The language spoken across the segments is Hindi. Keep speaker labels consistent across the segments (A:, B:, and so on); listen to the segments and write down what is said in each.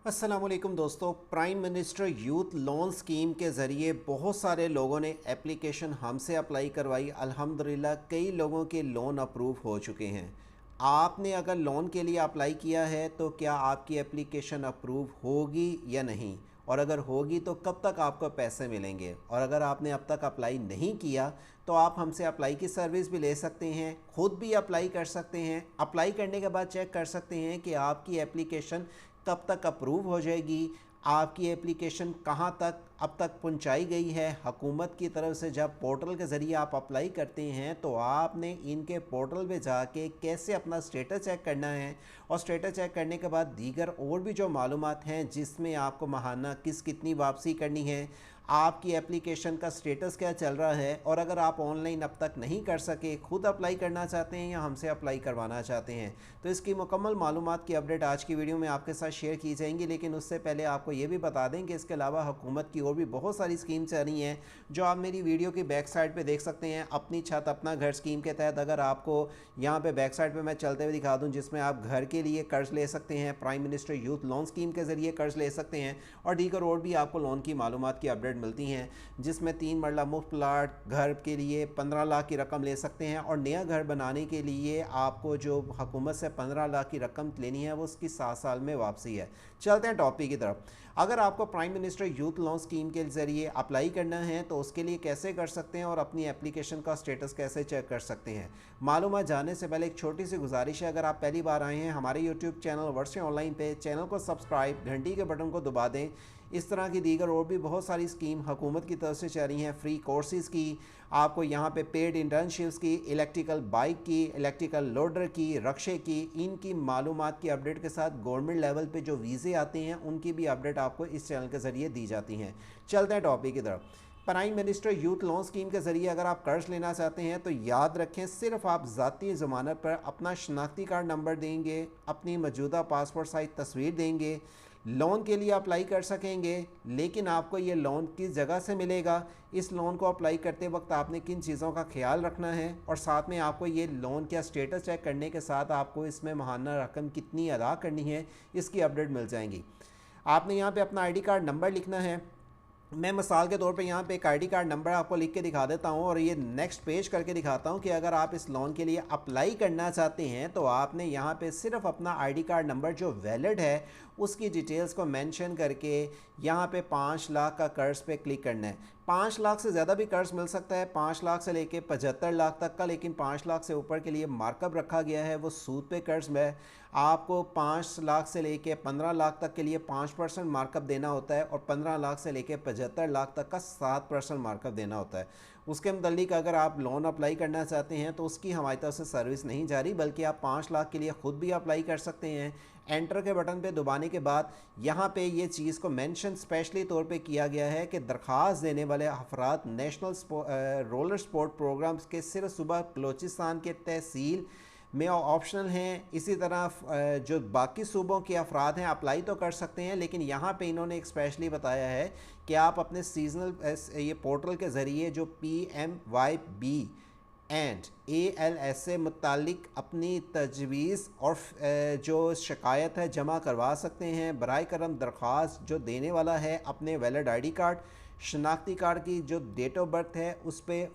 A: अस्सलामुअलैकुम दोस्तों, prime minister youth loan scheme के ज़रिए बहुत सारे लोगों ने एप्लीकेशन हमसे अप्लाई करवाई। अल्हम्दुलिल्लाह कई लोगों के लोन अप्रूव हो चुके हैं। आपने अगर लोन के लिए अप्लाई किया है तो क्या आपकी एप्लीकेशन अप्रूव होगी या नहीं, और अगर होगी तो कब तक आपको पैसे मिलेंगे। और अगर आपने अब तक अप्लाई नहीं किया तो आप हमसे अप्लाई की सर्विस भी ले सकते हैं, खुद भी अप्लाई कर सकते हैं। अप्लाई करने के बाद चेक कर सकते हैं कि आपकी एप्लीकेशन कब तक अप्रूव हो जाएगी, आपकी एप्लीकेशन कहाँ तक अब तक पहुंचाई गई है। हुकूमत की तरफ से जब पोर्टल के ज़रिए आप अप्लाई करते हैं तो आपने इनके पोर्टल पे जाके कैसे अपना स्टेटस चेक करना है, और स्टेटस चेक करने के बाद दीगर और भी जो मालूमात हैं जिसमें आपको माहाना कितनी वापसी करनी है, आपकी एप्लीकेशन का स्टेटस क्या चल रहा है, और अगर आप ऑनलाइन अब तक नहीं कर सके, खुद अप्लाई करना चाहते हैं या हमसे अप्लाई करवाना चाहते हैं, तो इसकी मुकम्मल मालूमात की अपडेट आज की वीडियो में आपके साथ शेयर की जाएंगी। लेकिन उससे पहले आपको ये भी बता दें कि इसके अलावा हुकूमत की और भी बहुत सारी स्कीम चल रही हैं जो आप मेरी वीडियो की बैक साइड पे देख सकते हैं। अपनी छत अपना घर स्कीम के तहत अगर आपको यहाँ पे बैक साइड पे मैं चलते हुए दिखा दूँ, जिसमें आप घर के लिए कर्ज ले सकते हैं, prime minister youth loan scheme के ज़रिए कर्ज ले सकते हैं, और दीगर और भी आपको लोन की मालूमात की अपडेट मिलती हैं, जिसमें 3 मरला मुफ्त प्लाट घर के लिए 15 लाख की रकम ले सकते हैं, और नया घर बनाने के लिए आपको जो हुकूमत से 15 लाख की रकम लेनी है वो उसकी 7 साल में वापसी है। चलते हैं टॉपिक की तरफ। अगर आपको prime minister youth loan scheme के ज़रिए अप्लाई करना है तो उसके लिए कैसे कर सकते हैं और अपनी एप्लीकेशन का स्टेटस कैसे चेक कर सकते हैं, मालूमात जानने से पहले एक छोटी सी गुजारिश है। अगर आप पहली बार आए हैं हमारे यूट्यूब चैनल वर्षे ऑनलाइन पे, चैनल को सब्सक्राइब, घंटी के बटन को दबा दें। इस तरह की दीगर और भी बहुत सारी स्कीम हुकूमत की तरफ से चल रही हैं, फ्री कोर्सेज़ की, आपको यहाँ पे पेड इंटर्नशिप्स की, इलेक्ट्रिकल बाइक की, इलेक्ट्रिकल लोडर की, रक्शे की, इनकी मालूमात की अपडेट के साथ गवर्नमेंट लेवल पे जो वीज़े आते हैं उनकी भी अपडेट आपको इस चैनल के ज़रिए दी जाती हैं। चलते हैं टॉपिक की तरफ। Prime minister youth loan scheme के ज़रिए अगर आप कर्ज लेना चाहते हैं तो याद रखें, सिर्फ आप ज़ाती ज़मानत पर अपना शनाख्ती कार्ड नंबर देंगे, अपनी मौजूदा पासपोर्ट साइज तस्वीर देंगे, लोन के लिए अप्लाई कर सकेंगे। लेकिन आपको ये लोन किस जगह से मिलेगा, इस लोन को अप्लाई करते वक्त आपने किन चीज़ों का ख्याल रखना है, और साथ में आपको ये लोन का स्टेटस चेक करने के साथ आपको इसमें माहाना रकम कितनी अदा करनी है, इसकी अपडेट मिल जाएंगी। आपने यहाँ पे अपना आईडी कार्ड नंबर लिखना है। मैं मिसाल के तौर पे यहाँ पे एक आईडी कार्ड नंबर आपको लिख के दिखा देता हूँ और ये नेक्स्ट पेज करके दिखाता हूँ कि अगर आप इस लोन के लिए अप्लाई करना चाहते हैं तो आपने यहाँ पे सिर्फ अपना आईडी कार्ड नंबर जो वैलिड है उसकी डिटेल्स को मेंशन करके यहाँ पे 5 लाख का कर्ज पे क्लिक करना है। 5 लाख से ज़्यादा भी कर्ज मिल सकता है, 5 लाख से लेके 75 लाख तक का, लेकिन 5 लाख से ऊपर के लिए मार्कअप रखा गया है, वो सूद पे कर्ज में आपको 5 लाख से लेके 15 लाख तक के लिए 5% मार्कअप देना होता है, और 15 लाख से लेके 75 लाख तक का 7% मार्कअप देना होता है। उसके मुतालिक अगर आप लोन अप्लाई करना चाहते हैं तो उसकी हमारी तरफ से सर्विस नहीं जारी, बल्कि आप 5 लाख के लिए ख़ुद भी अप्लाई कर सकते हैं। एंटर के बटन पे दबाने के बाद यहाँ पे ये चीज़ को मेंशन स्पेशली तौर पे किया गया है कि दरख्वास्त देने वाले अफराद नेशनल रोलर स्पोर्ट प्रोग्राम्स के सिर्फ सुबह बलोचिस्तान के तहसील में ऑप्शनल हैं। इसी तरह जो बाकी सूबों के अफराद हैं अप्लाई तो कर सकते हैं, लेकिन यहाँ पे इन्होंने एक स्पेशली बताया है कि आप अपने सीजनल ये पोर्टल के ज़रिए जो PMYB एंड ALS से मुतालिक अपनी तजवीज़ और जो शिकायत है जमा करवा सकते हैं। बराए करम दरख्वास्त जो देने वाला है अपने वैलिड आईडी कार्ड, शनाख्ती कार्ड की जो डेट ऑफ बर्थ है उस पर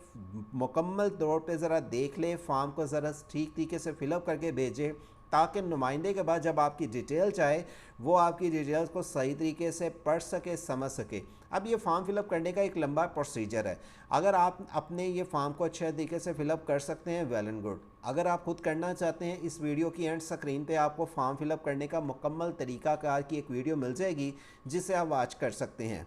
A: मुकम्मल तौर पे ज़रा देख ले, फॉर्म को ज़रा ठीक तरीके से फिलअप करके भेजें, ताकि नुमाइंदे के बाद जब आपकी डिटेल चाहे वो आपकी डिटेल्स को सही तरीके से पढ़ सके, समझ सके। अब ये फॉर्म फिलअप करने का एक लंबा प्रोसीजर है। अगर आप अपने ये फॉर्म को अच्छे तरीके से फिलअप कर सकते हैं, वेल एंड गुड। अगर आप खुद करना चाहते हैं, इस वीडियो की एंड स्क्रीन पे आपको फॉर्म फिलअप करने का मुकम्मल तरीक़ाकार की एक वीडियो मिल जाएगी जिसे आप वॉच कर सकते हैं।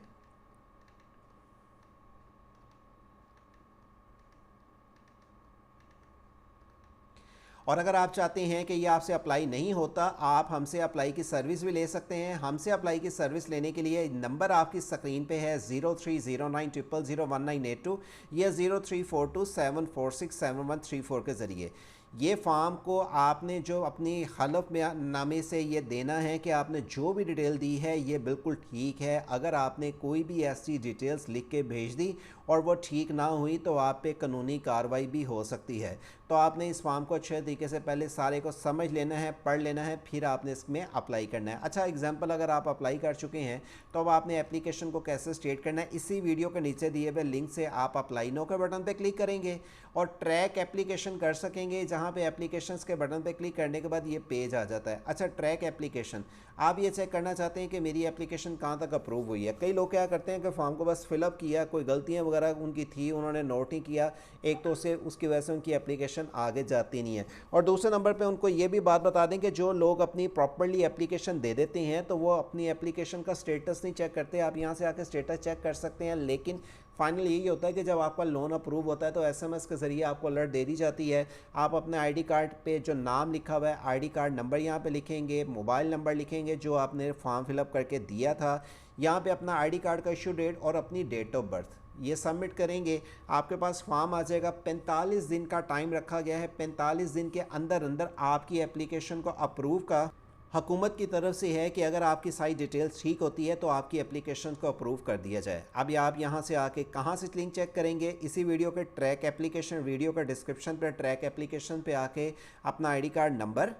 A: और अगर आप चाहते हैं कि ये आपसे अप्लाई नहीं होता, आप हमसे अप्लाई की सर्विस भी ले सकते हैं। हमसे अप्लाई की सर्विस लेने के लिए नंबर आपकी स्क्रीन पे है 0309001982 या 034274674134 के ज़रिए। ये फॉर्म को आपने जो अपनी हलफ में नामे से ये देना है कि आपने जो भी डिटेल दी है ये बिल्कुल ठीक है। अगर आपने कोई भी ऐसी डिटेल्स लिख के भेज दी और वो ठीक ना हुई तो आप पे कानूनी कार्रवाई भी हो सकती है। तो आपने इस फॉर्म को अच्छे तरीके से पहले सारे को समझ लेना है, पढ़ लेना है, फिर आपने इसमें अप्लाई करना है। अच्छा एग्जाम्पल, अगर आप अप्लाई कर चुके हैं तो अब आपने एप्लीकेशन को कैसे स्टेट करना है, इसी वीडियो के नीचे दिए हुए लिंक से आप अप्लाई नो के बटन पे क्लिक करेंगे और ट्रैक एप्लीकेशन कर सकेंगे, जहाँ पे एप्लीकेशंस के बटन पे क्लिक करने के बाद ये पेज आ जाता है। अच्छा, ट्रैक एप्लीकेशन, आप ये चेक करना चाहते हैं कि मेरी एप्लीकेशन कहाँ तक अप्रूव हुई है। कई लोग क्या करते हैं कि फॉर्म को बस फिलअप किया, कोई गलतियाँ वगैरह उनकी थी, उन्होंने नोट नहीं किया, एक तो उससे उसकी वजह से उनकी एप्लीकेशन आगे जाती नहीं है। और दूसरे नंबर पे उनको ये भी बात बता दें कि जो लोग अपनी प्रॉपर्ली एप्लीकेशन दे देते हैं तो वो अपनी एप्लीकेशन का स्टेटस नहीं चेक करते। आप यहाँ से आकर स्टेटस चेक कर सकते हैं, लेकिन फाइनली यही होता है कि जब आपका लोन अप्रूव होता है तो एसएमएस के ज़रिए आपको अलर्ट दे दी जाती है। आप अपने आईडी कार्ड पे जो नाम लिखा हुआ है, आईडी कार्ड नंबर यहाँ पे लिखेंगे, मोबाइल नंबर लिखेंगे जो आपने फॉर्म फिलअप करके दिया था, यहाँ पे अपना आईडी कार्ड का इशू डेट और अपनी डेट ऑफ बर्थ ये सबमिट करेंगे। आपके पास फॉर्म आ जाएगा। 45 दिन का टाइम रखा गया है। 45 दिन के अंदर अंदर आपकी एप्लीकेशन को अप्रूव का हुकूमत की तरफ से है कि अगर आपकी सारी डिटेल्स ठीक होती है तो आपकी एप्लीकेशन को अप्रूव कर दिया जाए। अभी आप यहाँ से आके कहाँ से लिंक चेक करेंगे, इसी वीडियो के ट्रैक एप्लीकेशन वीडियो का डिस्क्रिप्शन पर ट्रैक एप्लीकेशन पे आके अपना आईडी कार्ड नंबर,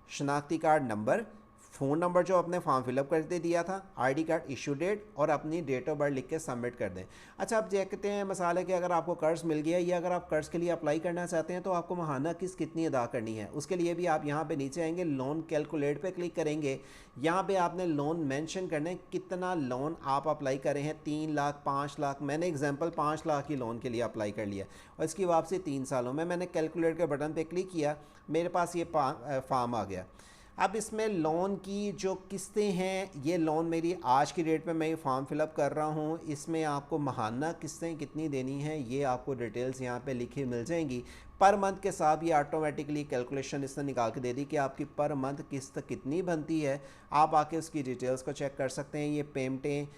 A: शनाख्ती कार्ड नंबर, फ़ोन नंबर जो आपने फॉर्म फिलअप करके दिया था, आईडी कार्ड इशू डेट और अपनी डेट ऑफ बर्थ लिख के सबमिट कर दें। अच्छा, आप देखते हैं मसाले कि अगर आपको कर्ज़ मिल गया या अगर आप कर्ज़ के लिए अप्लाई करना चाहते हैं तो आपको माहाना कितनी अदा करनी है, उसके लिए भी आप यहाँ पे नीचे आएंगे, लोन कैलकुलेट पे क्लिक करेंगे। यहाँ पे आपने लोन मेंशन करना है, कितना लोन आप अप्लाई करें हैं, 3 लाख 5 लाख। मैंने एग्जाम्पल 5 लाख की लोन के लिए अप्लाई कर लिया और इसकी वापसी 3 सालों में। मैंने कैलकुलेट के बटन पर क्लिक किया, मेरे पास ये फॉर्म आ गया। अब इसमें लोन की जो किस्तें हैं, ये लोन मेरी आज की डेट पे मैं ये फॉर्म फिलअप कर रहा हूँ, इसमें आपको माहाना किस्तें कितनी देनी हैं ये आपको डिटेल्स यहाँ पे लिखी मिल जाएंगी। पर मंथ के साथ ये ऑटोमेटिकली कैलकुलेशन इसने निकाल के दे दी कि आपकी पर मंथ किस्त कितनी बनती है। आप आके उसकी डिटेल्स को चेक कर सकते हैं। ये पेमेंटें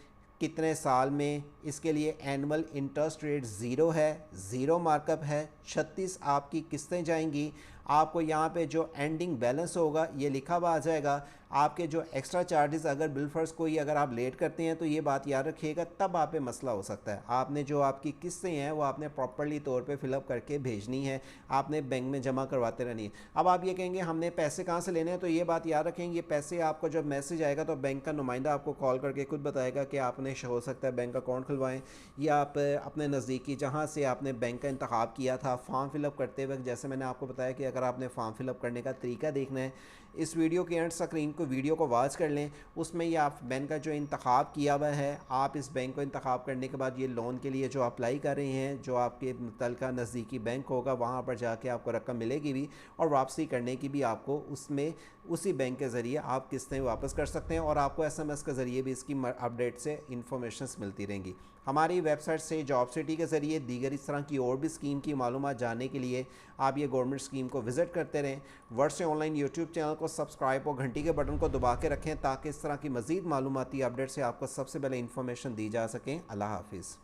A: कितने साल में, इसके लिए एनुअल इंटरेस्ट रेट 0 है, 0 मार्कअप है, 36 आपकी किस्तें जाएंगी। आपको यहाँ पे जो एंडिंग बैलेंस होगा ये लिखा हुआ आ जाएगा। आपके जो एक्स्ट्रा चार्जेस, अगर बिल फर्स कोई अगर आप लेट करते हैं तो ये बात याद रखिएगा, तब आप पे मसला हो सकता है। आपने जो आपकी किस्तें हैं वो आपने प्रॉपर्ली तौर पे फिलअप करके भेजनी है, आपने बैंक में जमा करवाते रहनी है। अब आप ये कहेंगे हमने पैसे कहाँ से लेने हैं, तो ये बात याद रखेंगे, ये पैसे आपको जब मैसेज आएगा तो बैंक का नुमाइंदा आपको कॉल करके खुद बताएगा कि आपने हो सकता है बैंक अकाउंट खुलवाएं, या आप अपने नज़दीकी जहाँ से आपने बैंक का इंतखाब किया था फॉर्म फिलअप करते वक्त, जैसे मैंने आपको बताया कि अगर आपने फॉर्म फिलअप करने का तरीका देखना है, इस वीडियो के एंड स्क्रीन को वीडियो को वॉच कर लें। उसमें ये आप बैंक का जो इंतखाब किया हुआ है, आप इस बैंक को इंतखाब करने के बाद ये लोन के लिए जो अप्लाई कर रहे हैं, जो आपके मुतल्लिका नज़दीकी बैंक होगा वहाँ पर जाके आपको रकम मिलेगी भी, और वापसी करने की भी आपको उसमें उसी बैंक के ज़रिए आप किस्तें वापस कर सकते हैं, और आपको एसएमएस के ज़रिए भी इसकी अपडेट से इंफॉर्मेशंस मिलती रहेंगी। हमारी वेबसाइट से जॉब सिटी के ज़रिए दीगर इस तरह की और भी स्कीम की मालूमात जानने के लिए आप ये गवर्नमेंट स्कीम को विज़िट करते रहें। वर्ड से ऑनलाइन यूट्यूब चैनल को सब्सक्राइब और घंटी के बटन को दबा के रखें ताकि इस तरह की मज़ीद मालूमाती अपडेट से आपको सबसे पहले इंफॉर्मेशन दी जा सकें। अल्लाह हाफिज़।